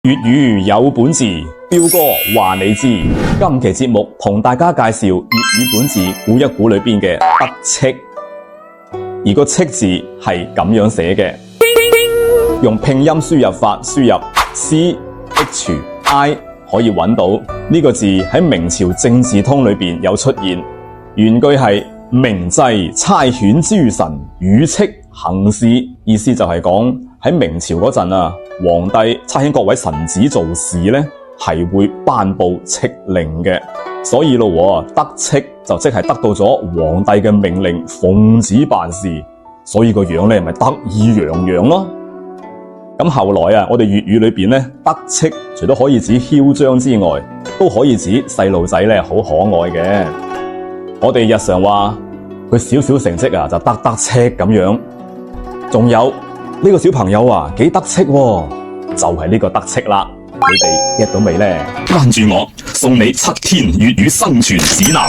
粵語有本字，彪哥話你知。今期節目同大家介紹粵語本字估一估裏邊嘅得戚，而個戚字係咁樣寫嘅，用拼音輸入法輸入 CHI 可以揾到呢個字喺明朝政治通裏邊有出現，原句係明制差遣諸臣與戚行事，意思就係講喺明朝嗰陣啊，皇帝差遣各位臣子做事呢，係會頒布戚令嘅，所以咯，得戚就即係得到咗皇帝嘅命令，奉旨辦事，所以個樣呢咪得意洋洋咯。咁後來啊，我哋粵語裏邊呢，得戚除咗可以指囂張之外，都可以指細路仔呢好可愛嘅。我哋日常話佢少少成績啊就得戚咁樣，仲有呢個小朋友啊幾得戚喎，就係呢個得戚啦。你哋 get 到未呢？關注我，送你7天粵語生存指南。